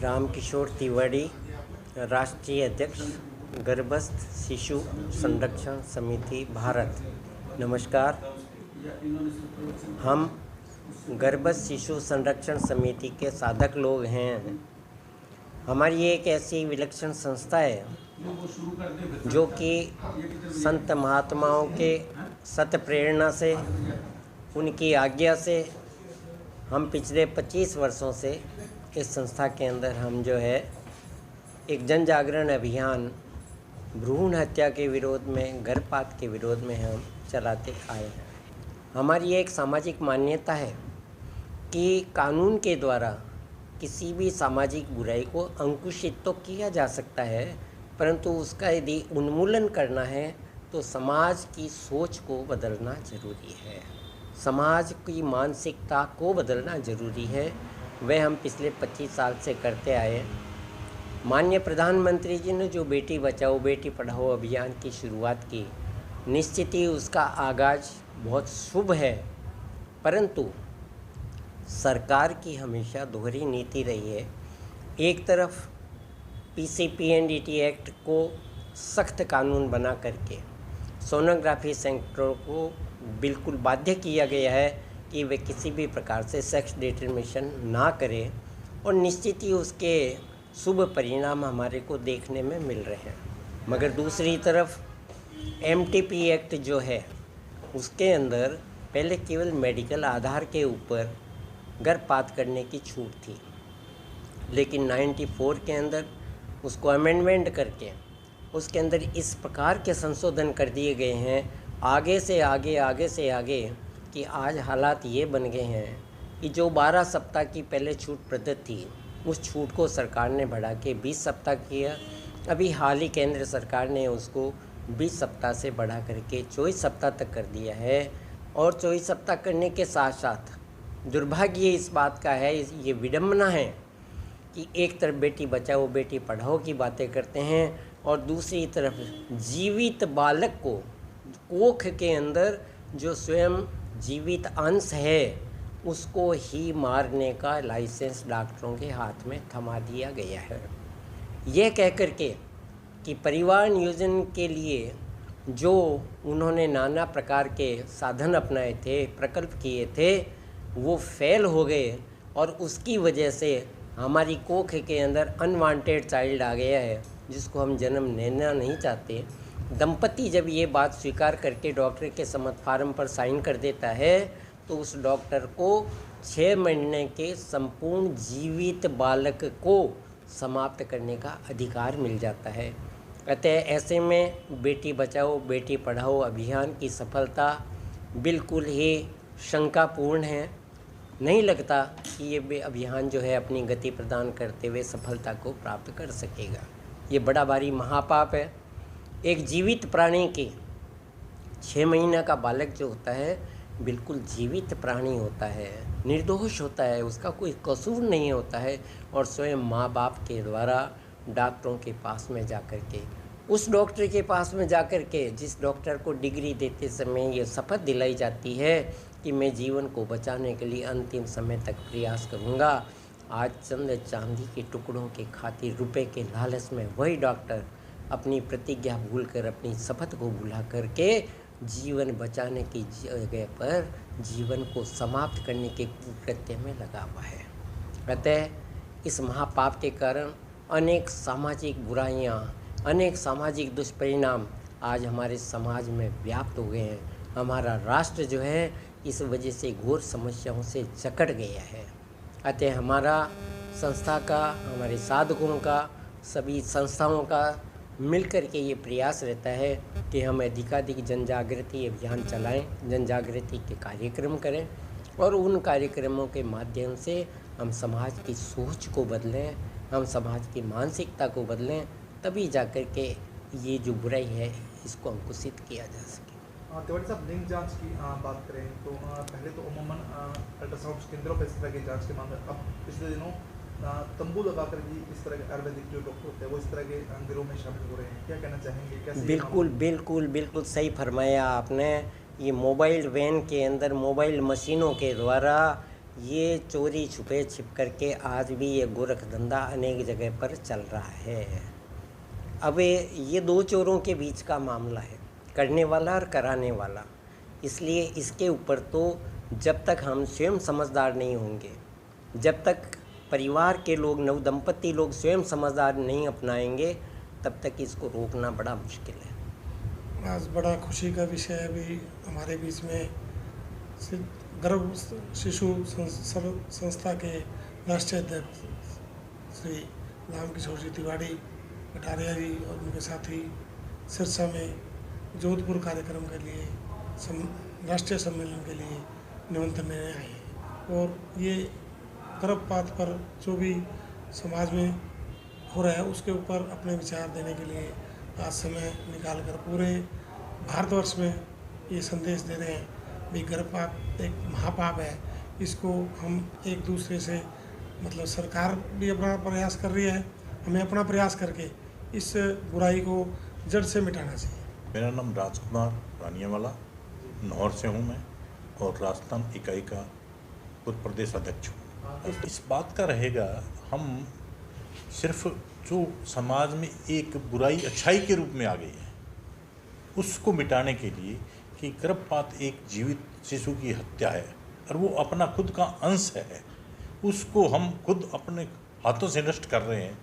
रामकिशोर तिवारी, राष्ट्रीय अध्यक्ष, गर्भस्थ शिशु संरक्षण समिति भारत। नमस्कार। हम गर्भस्थ शिशु संरक्षण समिति के साधक लोग हैं। हमारी एक ऐसी विलक्षण संस्था है जो कि संत महात्माओं के सत प्रेरणा से, उनकी आज्ञा से हम पिछले 25 वर्षों से इस संस्था के अंदर हम जो है एक जन जागरण अभियान भ्रूण हत्या के विरोध में, गर्भपात के विरोध में हम चलाते आए हैं। हमारी एक सामाजिक मान्यता है कि कानून के द्वारा किसी भी सामाजिक बुराई को अंकुशित तो किया जा सकता है, परंतु उसका यदि उन्मूलन करना है तो समाज की सोच को बदलना जरूरी है, समाज की मानसिकता को बदलना जरूरी है। वह हम पिछले 25 साल से करते आए। माननीय प्रधानमंत्री जी ने जो बेटी बचाओ बेटी पढ़ाओ अभियान की शुरुआत की, निश्चित ही उसका आगाज़ बहुत शुभ है, परंतु सरकार की हमेशा दोहरी नीति रही है। एक तरफ PCPNDT एक्ट को सख्त कानून बना करके सोनोग्राफी सेंटरों को बिल्कुल बाध्य किया गया है कि वे किसी भी प्रकार से सेक्स डिटरमिनेशन ना करें, और निश्चित ही उसके शुभ परिणाम हमारे को देखने में मिल रहे हैं। मगर दूसरी तरफ MTP एक्ट जो है उसके अंदर पहले केवल मेडिकल आधार के ऊपर गर्भपात करने की छूट थी, लेकिन 94 के अंदर उसको अमेंडमेंट करके उसके अंदर इस प्रकार के संशोधन कर दिए गए हैं आगे से आगे कि आज हालात ये बन गए हैं कि जो 12 सप्ताह की पहले छूट प्रदत्त थी, उस छूट को सरकार ने बढ़ा के 20 सप्ताह किया। अभी हाल ही केंद्र सरकार ने उसको 20 सप्ताह से बढ़ा करके 24 सप्ताह तक कर दिया है। और 24 सप्ताह करने के साथ साथ दुर्भाग्य इस बात का है, ये विडंबना है कि एक तरफ बेटी बचाओ बेटी पढ़ाओ की बातें करते हैं और दूसरी तरफ जीवित बालक को कोख के अंदर जो स्वयं जीवित अंश है उसको ही मारने का लाइसेंस डॉक्टरों के हाथ में थमा दिया गया है। यह कह कर के कि परिवार नियोजन के लिए जो उन्होंने नाना प्रकार के साधन अपनाए थे, प्रकल्प किए थे, वो फेल हो गए और उसकी वजह से हमारी कोख के अंदर अनवांटेड चाइल्ड आ गया है जिसको हम जन्म लेना नहीं चाहते। दंपति जब ये बात स्वीकार करके डॉक्टर के सम्मत फार्म पर साइन कर देता है तो उस डॉक्टर को 6 महीने के संपूर्ण जीवित बालक को समाप्त करने का अधिकार मिल जाता है। अतः ऐसे में बेटी बचाओ बेटी पढ़ाओ अभियान की सफलता बिल्कुल ही शंकापूर्ण है। नहीं लगता कि ये अभियान जो है अपनी गति प्रदान करते हुए सफलता को प्राप्त कर सकेगा। ये बड़ा भारी महापाप है। एक जीवित प्राणी के 6 महीने का बालक जो होता है बिल्कुल जीवित प्राणी होता है, निर्दोष होता है, उसका कोई कसूर नहीं होता है, और स्वयं माँ बाप के द्वारा डॉक्टरों के पास में जाकर के, उस डॉक्टर के पास में जाकर के जिस डॉक्टर को डिग्री देते समय ये शपथ दिलाई जाती है कि मैं जीवन को बचाने के लिए अंतिम समय तक प्रयास करूँगा, आज चंद चांदी के टुकड़ों के खातिर रुपए के लालच में वही डॉक्टर अपनी प्रतिज्ञा भूलकर अपनी शपथ को भुला करके जीवन बचाने की जगह पर जीवन को समाप्त करने के कृत्य में लगा हुआ है। अतः इस महापाप के कारण अनेक सामाजिक बुराइयां, अनेक सामाजिक दुष्परिणाम आज हमारे समाज में व्याप्त हो गए हैं। हमारा राष्ट्र जो है इस वजह से घोर समस्याओं से जकड़ गया है। अतः हमारा संस्था का, हमारे साधकों का, सभी संस्थाओं का मिलकर के ये प्रयास रहता है कि हम अधिकाधिक जन जागृति अभियान चलाएं, जन जागृति के कार्यक्रम करें और उन कार्यक्रमों के माध्यम से हम समाज की सोच को बदलें, हम समाज की मानसिकता को बदलें, तभी जाकर के ये जो बुराई है इसको अंकुशित किया जा सके। तिवारी साहब, लिंग जांच की बात करें तो पहले तो अमूमन अल्ट्रासाउंड केंद्रों पर इस तरह की जांच के मामले, अब पिछले दिनों तंबू लगाकर भी इस तरह के आयुर्वेदिक जो डॉक्टर होते हैं वो इस तरह के गिरोह में शामिल हो रहे हैं। क्या कहना चाहेंगे? कैसे? बिल्कुल सही फरमाया आपने। ये मोबाइल वैन के अंदर मोबाइल मशीनों के द्वारा ये चोरी छुपे छिप करके आज भी ये गोरख धंधा अनेक जगह पर चल रहा है। अब ये दो चोरों के बीच का मामला है, करने वाला और कराने वाला। इसलिए इसके ऊपर तो जब तक हम स्वयं समझदार नहीं होंगे, जब तक परिवार के लोग, नवदंपति लोग स्वयं समझदार नहीं अपनाएंगे, तब तक इसको रोकना बड़ा मुश्किल है। आज बड़ा खुशी का विषय है, अभी हमारे बीच में गर्भ शिशु संस्था के राष्ट्रीय अध्यक्ष श्री रामकिशोर जी तिवारी कटारिया जी और उनके साथी सिरसा में जोधपुर कार्यक्रम के लिए राष्ट्रीय सम्मेलन के लिए निमंत्रण लेने आए हैं। और ये गर्भपात पर जो भी समाज में हो रहा है उसके ऊपर अपने विचार देने के लिए आज समय निकालकर पूरे भारतवर्ष में ये संदेश दे रहे हैं भी गर्भपात एक महापाप है। इसको हम एक दूसरे से, मतलब सरकार भी अपना प्रयास कर रही है, हमें अपना प्रयास करके इस बुराई को जड़ से मिटाना चाहिए। मेरा नाम राजकुमार रानियावाला, नौर से हूँ मैं और राजस्थान इकाई का उत्तर प्रदेश अध्यक्ष हूँ। इस बात का रहेगा, हम सिर्फ जो समाज में एक बुराई अच्छाई के रूप में आ गई है उसको मिटाने के लिए कि गर्भपात एक जीवित शिशु की हत्या है और वो अपना खुद का अंश है, उसको हम खुद अपने हाथों से नष्ट कर रहे हैं,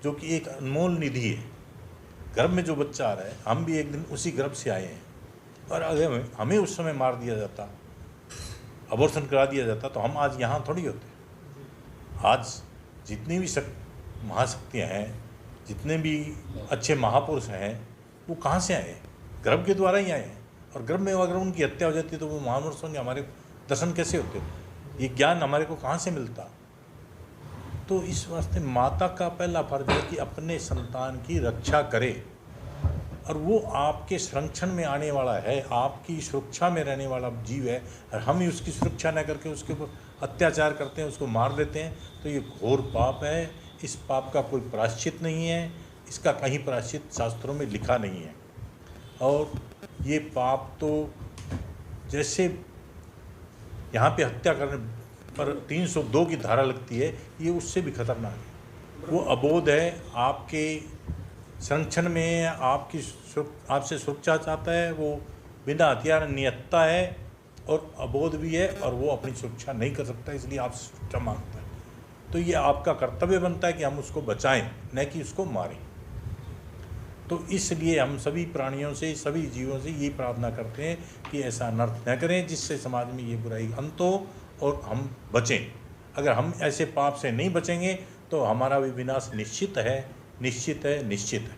जो कि एक अनमोल निधि है। गर्भ में जो बच्चा आ रहा है, हम भी एक दिन उसी गर्भ से आए हैं, और अगर हमें उस समय मार दिया जाता, अबॉर्शन करा दिया जाता, तो हम आज यहाँ थोड़ी होते। आज जितनी भी महाशक्तियाँ हैं, जितने भी अच्छे महापुरुष हैं, वो कहाँ से आए? गर्भ के द्वारा ही आए हैं। और गर्भ में अगर उनकी हत्या हो जाती तो वो महापुरुषों के हमारे दर्शन कैसे होते? ये ज्ञान हमारे को कहाँ से मिलता? तो इस वास्ते माता का पहला फर्ज है कि अपने संतान की रक्षा करे, और वो आपके संरक्षण में आने वाला है, आपकी सुरक्षा में रहने वाला जीव है, और हम ही उसकी सुरक्षा न करके उसके ऊपर अत्याचार करते हैं, उसको मार देते हैं, तो ये घोर पाप है। इस पाप का कोई प्रायश्चित नहीं है, इसका कहीं प्रायश्चित शास्त्रों में लिखा नहीं है। और ये पाप तो जैसे यहाँ पे हत्या करने पर 302 की धारा लगती है, ये उससे भी खतरनाक है। वो अबोध है, आपके संरक्षण में आपसे सुरक्षा चाहता है, वो बिना हथियार नियत्ता है और अबोध भी है, और वो अपनी सुरक्षा नहीं कर सकता, इसलिए आपसे सुरक्षा मांगता है। तो ये आपका कर्तव्य बनता है कि हम उसको बचाएं, न कि उसको मारें। तो इसलिए हम सभी प्राणियों से, सभी जीवों से ये प्रार्थना करते हैं कि ऐसा अनर्थ न करें, जिससे समाज में ये बुराई अंत हो और हम बचें। अगर हम ऐसे पाप से नहीं बचेंगे तो हमारा भी विनाश निश्चित है, निश्चित है, निश्चित है।